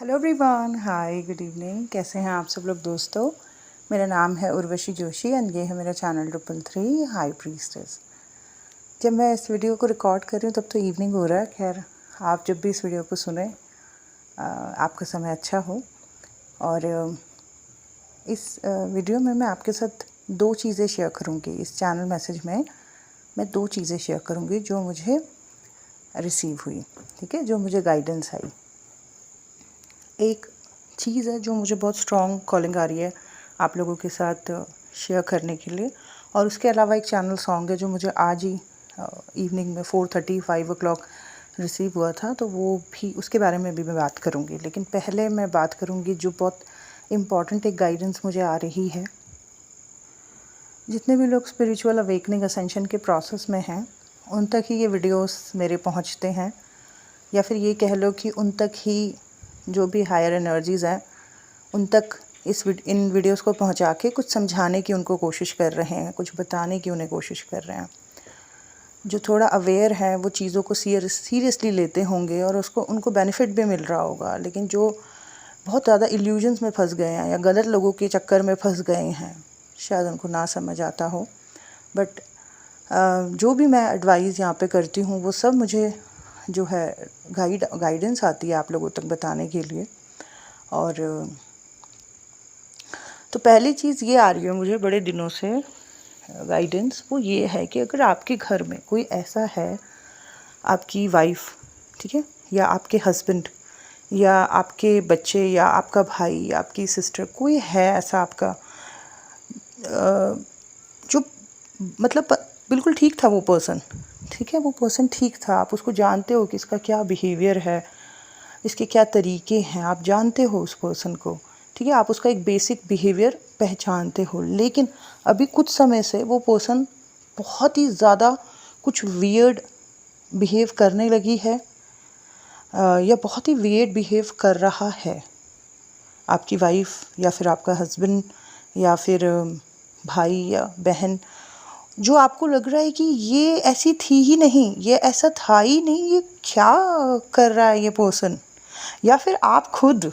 Hello everyone, हाय, good evening. कैसे हैं आप सब लोग दोस्तों। मेरा नाम है उर्वशी जोशी एंड ये है मेरा चैनल 333 हाई प्रीस्टेस। जब मैं इस वीडियो को रिकॉर्ड कर रही हूँ तब तो इवनिंग हो रहा है। खैर, आप जब भी इस वीडियो को सुने आपका समय अच्छा हो। और इस वीडियो में मैं आपके साथ दो चीज़ें शेयर करूँगी। इस चैनल मैसेज में मैं दो चीज़ें शेयर करूँगी जो मुझे रिसीव हुई, ठीक है, जो मुझे गाइडेंस आई। एक चीज़ है जो मुझे बहुत स्ट्रॉन्ग कॉलिंग आ रही है आप लोगों के साथ शेयर करने के लिए, और उसके अलावा एक चैनल सॉन्ग है जो मुझे आज ही इवनिंग में 4:30 5 o'clock रिसीव हुआ था, तो वो भी उसके बारे में भी मैं बात करूँगी। लेकिन पहले मैं बात करूँगी जो बहुत इम्पॉर्टेंट एक गाइडेंस मुझे आ रही है। जितने भी लोग स्पिरिचुअल अवेकनिंग असेंशन के प्रोसेस में हैं उन तक ही ये वीडियोस मेरे पहुंचते हैं, या फिर ये कह लो कि उन तक ही जो भी हायर एनर्जीज़ हैं उन तक इन वीडियोस को पहुंचा के कुछ समझाने की उनको कोशिश कर रहे हैं, कुछ बताने की उन्हें कोशिश कर रहे हैं। जो थोड़ा अवेयर है वो चीज़ों को सीरियसली लेते होंगे और उसको उनको बेनिफिट भी मिल रहा होगा। लेकिन जो बहुत ज़्यादा इल्यूजन्स में फंस गए हैं या गलत लोगों के चक्कर में फंस गए हैं, शायद उनको ना समझ आता हो। बट जो भी मैं एडवाइस यहाँ पे करती हूँ वो सब मुझे जो है गाइडेंस आती है आप लोगों तक बताने के लिए। और तो पहली चीज़ ये आ रही है मुझे बड़े दिनों से गाइडेंस, वो ये है कि अगर आपके घर में कोई ऐसा है, आपकी वाइफ, ठीक है, या आपके हस्बैंड या आपके बच्चे या आपका भाई या आपकी सिस्टर, कोई है ऐसा आपका जो मतलब बिल्कुल ठीक था वो पर्सन, ठीक है, वो पर्सन ठीक था, आप उसको जानते हो कि इसका क्या बिहेवियर है, इसके क्या तरीके हैं, आप जानते हो उस पर्सन को, ठीक है, आप उसका एक बेसिक बिहेवियर पहचानते हो। लेकिन अभी कुछ समय से वो पर्सन बहुत ही ज़्यादा कुछ वियर्ड बिहेव करने लगी है या बहुत ही वियर्ड बिहेव कर रहा है। आपकी वाइफ या फिर आपका हस्बैंड या फिर भाई या बहन, जो आपको लग रहा है कि ये ऐसी थी ही नहीं, ये ऐसा था ही नहीं, ये क्या कर रहा है ये पर्सन। या फिर आप खुद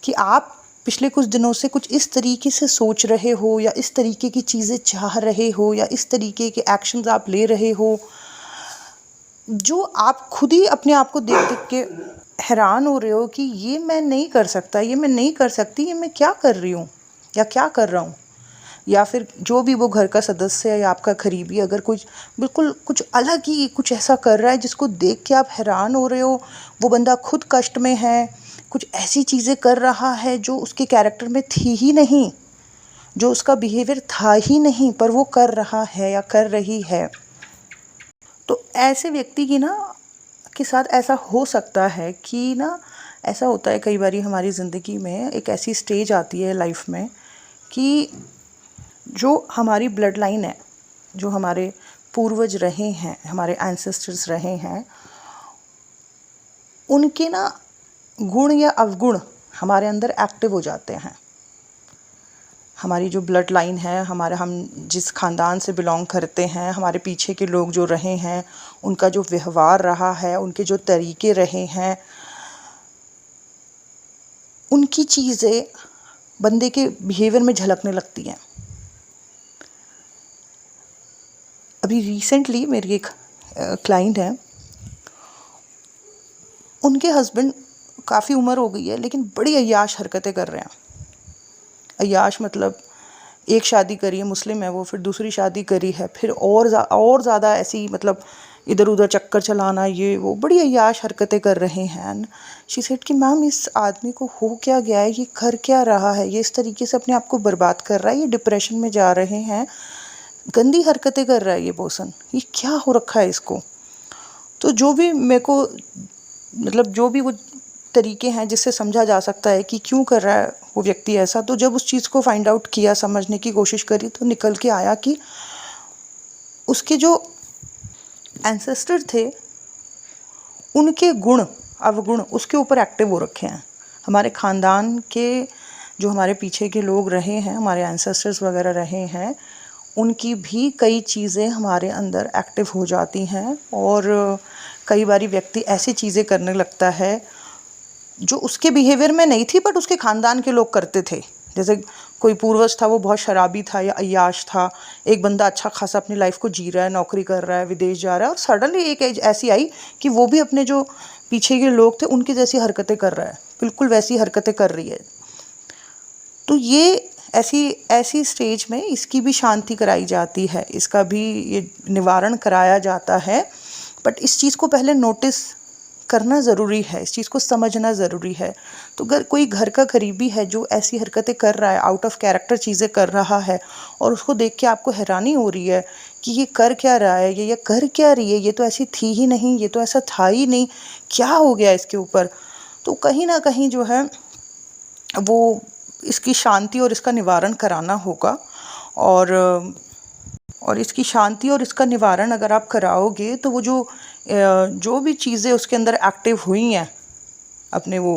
कि आप पिछले कुछ दिनों से कुछ इस तरीके से सोच रहे हो या इस तरीके की चीज़ें चाह रहे हो या इस तरीके के एक्शंस आप ले रहे हो जो आप खुद ही अपने आप को देख देख के हैरान हो रहे हो कि ये मैं नहीं कर सकता, ये मैं नहीं कर सकती, ये मैं क्या कर रही हूँ या क्या कर रहा हूँ। या फिर जो भी वो घर का सदस्य है या आपका करीबी अगर कुछ बिल्कुल कुछ अलग ही कुछ ऐसा कर रहा है जिसको देख के आप हैरान हो रहे हो, वो बंदा खुद कष्ट में है, कुछ ऐसी चीज़ें कर रहा है जो उसके कैरेक्टर में थी ही नहीं, जो उसका बिहेवियर था ही नहीं, पर वो कर रहा है या कर रही है। तो ऐसे व्यक्ति की ना के साथ ऐसा हो सकता है कि ना, ऐसा होता है कई बार हमारी ज़िंदगी में एक ऐसी स्टेज आती है लाइफ में कि जो हमारी ब्लड लाइन है, जो हमारे पूर्वज रहे हैं, हमारे एंसेस्टर्स रहे हैं, उनके ना गुण या अवगुण हमारे अंदर एक्टिव हो जाते हैं। हमारी जो ब्लड लाइन है, हमारे हम जिस ख़ानदान से बिलोंग करते हैं, हमारे पीछे के लोग जो रहे हैं, उनका जो व्यवहार रहा है, उनके जो तरीके रहे हैं, उनकी चीज़ें बंदे के बिहेवियर में झलकने लगती हैं। अभी रिसेंटली मेरी एक क्लाइंट है, उनके हस्बैंड काफ़ी उम्र हो गई है लेकिन बड़ी अय्याश हरकतें कर रहे हैं। अय्याश मतलब एक शादी करी है, मुस्लिम है वो, फिर दूसरी शादी करी है, फिर और ज़्यादा ऐसी मतलब इधर उधर चक्कर चलाना, ये वो बड़ी अय्याश हरकतें कर रहे हैं। शी सेड कि मैम इस आदमी को हो क्या गया है, ये कर क्या रहा है, ये इस तरीके से अपने आप को बर्बाद कर रहा है, ये डिप्रेशन में जा रहे हैं, गंदी हरकतें कर रहा है ये पर्सन, ये क्या हो रखा है इसको। तो जो भी मेरे को मतलब जो भी वो तरीके हैं जिससे समझा जा सकता है कि क्यों कर रहा है वो व्यक्ति ऐसा, तो जब उस चीज़ को फाइंड आउट किया, समझने की कोशिश करी, तो निकल के आया कि उसके जो एंसेस्टर थे उनके गुण अवगुण उसके ऊपर एक्टिव हो रखे हैं। हमारे ख़ानदान के जो हमारे पीछे के लोग रहे हैं, हमारे एंसेस्टर्स वगैरह रहे हैं, उनकी भी कई चीज़ें हमारे अंदर एक्टिव हो जाती हैं। और कई बारी व्यक्ति ऐसी चीज़ें करने लगता है जो उसके बिहेवियर में नहीं थी बट उसके ख़ानदान के लोग करते थे। जैसे कोई पूर्वज था वो बहुत शराबी था या अय्याश था, एक बंदा अच्छा खासा अपनी लाइफ को जी रहा है, नौकरी कर रहा है, विदेश जा रहा है, और सडनली एक एज ऐसी आई कि वो भी अपने जो पीछे के लोग थे उनकी जैसी हरकतें कर रहा है, बिल्कुल वैसी हरकतें कर रही है। तो ये ऐसी ऐसी स्टेज में इसकी भी शांति कराई जाती है, इसका भी ये निवारण कराया जाता है। बट इस चीज़ को पहले नोटिस करना ज़रूरी है, इस चीज़ को समझना ज़रूरी है। तो अगर कोई घर का करीबी है जो ऐसी हरकतें कर रहा है, आउट ऑफ कैरेक्टर चीज़ें कर रहा है, और उसको देख के आपको हैरानी हो रही है कि ये कर क्या रहा है, ये कर क्या रही है, ये तो ऐसी थी ही नहीं, ये तो ऐसा था ही नहीं, क्या हो गया इसके ऊपर, तो कहीं ना कहीं जो है वो इसकी शांति और इसका निवारण कराना होगा। और इसकी शांति और इसका निवारण अगर आप कराओगे तो वो जो भी चीज़ें उसके अंदर एक्टिव हुई हैं, अपने वो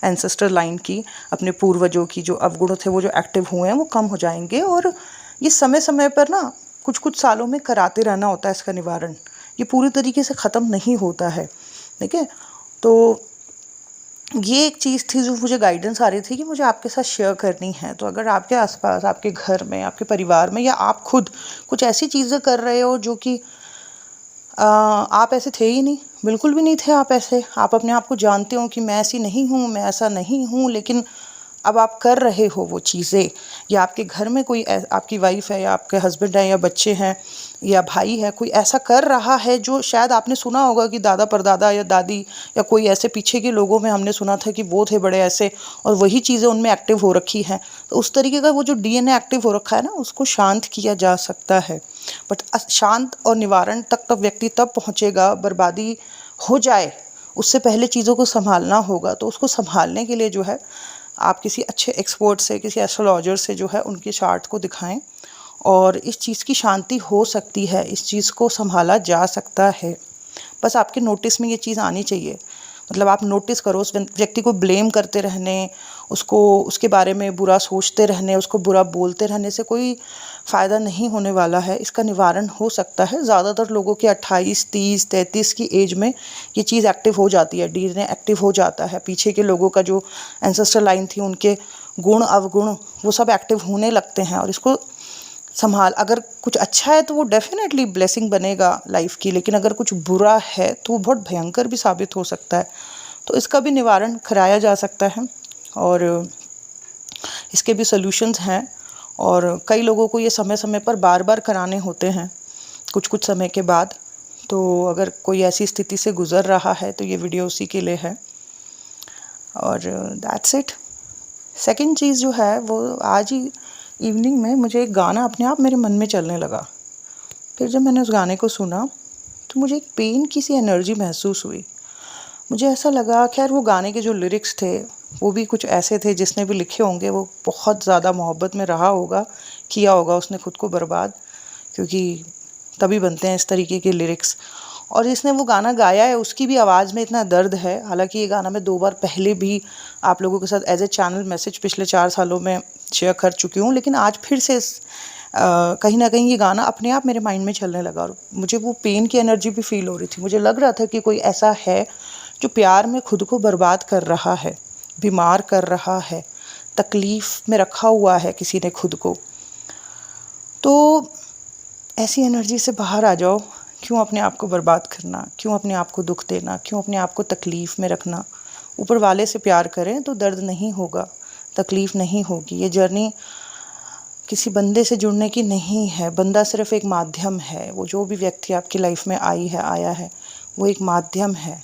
एंसेस्टर लाइन की, अपने पूर्वजों की जो अवगुण थे वो जो एक्टिव हुए हैं वो कम हो जाएंगे। और ये समय समय पर ना कुछ कुछ सालों में कराते रहना होता है इसका निवारण, ये पूरी तरीके से ख़त्म नहीं होता है। ठीक है, तो ये एक चीज़ थी जो मुझे गाइडेंस आ रही थी कि मुझे आपके साथ शेयर करनी है। तो अगर आपके आसपास, आपके घर में, आपके परिवार में, या आप खुद कुछ ऐसी चीज़ें कर रहे हो जो कि आप ऐसे थे ही नहीं, बिल्कुल भी नहीं थे आप ऐसे, आप अपने आप को जानते हो कि मैं ऐसी नहीं हूँ, मैं ऐसा नहीं हूँ, लेकिन अब आप कर रहे हो वो चीज़ें, या आपके घर में कोई आपकी वाइफ है या आपके हस्बैंड है या बच्चे हैं या भाई है, कोई ऐसा कर रहा है जो शायद आपने सुना होगा कि दादा परदादा या दादी या कोई ऐसे पीछे के लोगों में हमने सुना था कि वो थे बड़े ऐसे, और वही चीज़ें उनमें एक्टिव हो रखी हैं, तो उस तरीके का वो जो डीएनए एक्टिव हो रखा है ना, उसको शांत किया जा सकता है। बट शांत और निवारण तक व्यक्ति तब पहुँचेगा, बर्बादी हो जाए उससे पहले चीज़ों को संभालना होगा। तो उसको संभालने के लिए जो है आप किसी अच्छे एक्सपर्ट से, किसी एस्ट्रोलॉजर से जो है उनकी चार्ट को दिखाएं, और इस चीज़ की शांति हो सकती है, इस चीज़ को संभाला जा सकता है। बस आपके नोटिस में ये चीज़ आनी चाहिए, मतलब आप नोटिस करो। उस व्यक्ति को ब्लेम करते रहने, उसको उसके बारे में बुरा सोचते रहने, उसको बुरा बोलते रहने से कोई फ़ायदा नहीं होने वाला है। इसका निवारण हो सकता है। ज़्यादातर लोगों के 28, 30, 33 की एज में ये चीज़ एक्टिव हो जाती है, डीएनए एक्टिव हो जाता है। पीछे के लोगों का जो एंसेस्टर लाइन थी, उनके गुण अवगुण वो सब एक्टिव होने लगते हैं। और इसको अगर कुछ अच्छा है तो वो डेफिनेटली ब्लेसिंग बनेगा लाइफ की, लेकिन अगर कुछ बुरा है तो वो बहुत भयंकर भी साबित हो सकता है। तो इसका भी निवारण कराया जा सकता है, और इसके भी सॉल्यूशंस हैं। और कई लोगों को ये समय समय पर बार बार कराने होते हैं, कुछ कुछ समय के बाद। तो अगर कोई ऐसी स्थिति से गुज़र रहा है तो ये वीडियो उसी के लिए है। और दैट्स इट। सेकंड चीज़ जो है वो, आज ही इवनिंग में मुझे एक गाना अपने आप मेरे मन में चलने लगा। फिर जब मैंने उस गाने को सुना तो मुझे एक पेन की सी एनर्जी महसूस हुई। मुझे ऐसा लगा, खैर वो गाने के जो लिरिक्स थे वो भी कुछ ऐसे थे, जिसने भी लिखे होंगे वो बहुत ज़्यादा मोहब्बत में रहा होगा, किया होगा उसने खुद को बर्बाद, क्योंकि तभी बनते हैं इस तरीके के लिरिक्स। और जिसने वो गाना गाया है उसकी भी आवाज़ में इतना दर्द है। हालांकि ये गाना मैं 2 बार पहले भी आप लोगों के साथ एज ए चैनल मैसेज पिछले 4 सालों में शेयर कर चुकी हूँ, लेकिन आज फिर से कहीं ना कहीं ये गाना अपने आप मेरे माइंड में चलने लगा, और मुझे वो पेन की एनर्जी भी फील हो रही थी। मुझे लग रहा था कि कोई ऐसा है जो प्यार में खुद को बर्बाद कर रहा है, बीमार कर रहा है, तकलीफ़ में रखा हुआ है किसी ने खुद को। तो ऐसी एनर्जी से बाहर आ जाओ। क्यों अपने आप को बर्बाद करना, क्यों अपने आप को दुख देना, क्यों अपने आप को तकलीफ़ में रखना। ऊपर वाले से प्यार करें तो दर्द नहीं होगा, तकलीफ़ नहीं होगी। ये जर्नी किसी बंदे से जुड़ने की नहीं है, बंदा सिर्फ़ एक माध्यम है। वो जो भी व्यक्ति आपकी लाइफ में आया है वो एक माध्यम है,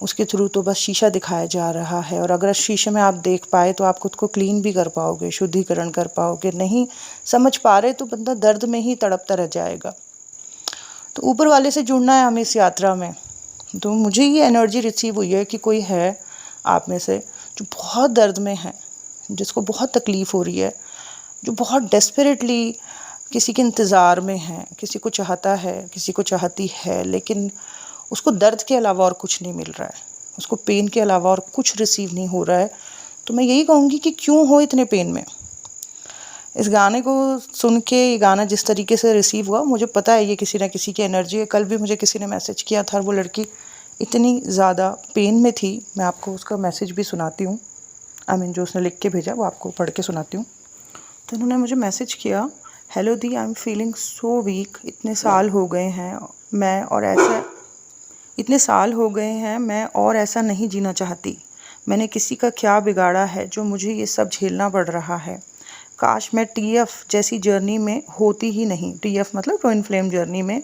उसके थ्रू तो बस शीशा दिखाया जा रहा है। और अगर शीशे में आप देख पाए तो आप खुद को क्लीन भी कर पाओगे, शुद्धिकरण कर पाओगे। नहीं समझ पा रहे तो बंदा दर्द में ही तड़पता रह जाएगा। तो ऊपर वाले से जुड़ना है हमें इस यात्रा में। तो मुझे ये एनर्जी रिसीव हुई है कि कोई है आप में से जो बहुत दर्द में है, जिसको बहुत तकलीफ़ हो रही है, जो बहुत डेस्परेटली किसी के इंतज़ार में है, किसी को चाहता है, किसी को चाहती है, लेकिन उसको दर्द के अलावा और कुछ नहीं मिल रहा है, उसको पेन के अलावा और कुछ रिसीव नहीं हो रहा है। तो मैं यही कहूँगी कि क्यों हो इतने पेन में। इस गाने को सुन के, ये गाना जिस तरीके से रिसीव हुआ, मुझे पता है ये किसी ना किसी की एनर्जी है। कल भी मुझे किसी ने मैसेज किया था और वो लड़की इतनी ज़्यादा पेन में थी। मैं आपको उसका मैसेज भी सुनाती हूँ, जो उसने लिख के भेजा वो आपको पढ़ के सुनाती हूँ। तो उन्होंने मुझे मैसेज किया, hello the, I am feeling so weak. इतने साल हो गए हैं मैं और ऐसा नहीं जीना चाहती। मैंने किसी का क्या बिगाड़ा है जो मुझे ये सब झेलना पड़ रहा है। काश मैं TF जैसी जर्नी में होती ही नहीं। TF मतलब ट्विन फ्लेम जर्नी में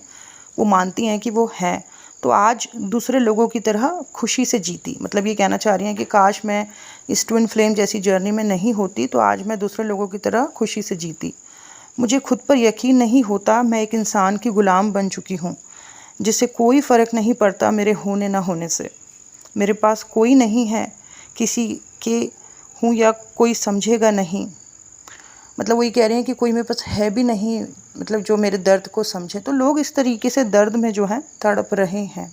वो मानती हैं कि वो हैं, तो आज दूसरे लोगों की तरह खुशी से जीती। मतलब ये कहना चाह रही हैं कि काश मैं इस ट्विन फ्लेम जैसी जर्नी में नहीं होती तो आज मैं दूसरे लोगों की तरह खुशी से जीती। मुझे खुद पर यकीन नहीं होता, मैं एक इंसान की गुलाम बन चुकी हूँ जिससे कोई फ़र्क नहीं पड़ता मेरे होने ना होने से। मेरे पास कोई नहीं है, किसी के हूँ या कोई समझेगा नहीं। मतलब वो ये कह रहे हैं कि कोई मेरे पास है भी नहीं, मतलब जो मेरे दर्द को समझे। तो लोग इस तरीके से दर्द में जो है तड़प रहे हैं।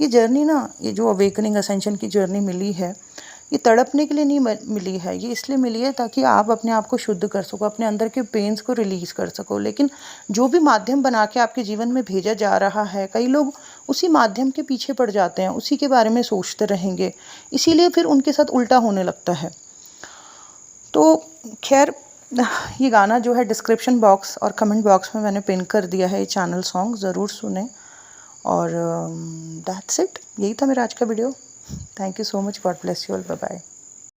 ये जर्नी ना, ये जो अवेकनिंग असेंशन की जर्नी मिली है, ये तड़पने के लिए नहीं मिली है, ये इसलिए मिली है ताकि आप अपने आप को शुद्ध कर सको, अपने अंदर के पेन्स को रिलीज़ कर सको। लेकिन जो भी माध्यम बना के आपके जीवन में भेजा जा रहा है, कई लोग उसी माध्यम के पीछे पड़ जाते हैं, उसी के बारे में सोचते रहेंगे, इसीलिए फिर उनके साथ उल्टा होने लगता है। तो खैर, ये गाना जो है डिस्क्रिप्शन बॉक्स और कमेंट बॉक्स में मैंने पिन कर दिया है। ये चैनल सॉन्ग ज़रूर सुनें। और दैट्स इट, यही था मेरा आज का video. Thank you so much, God bless you all, bye bye.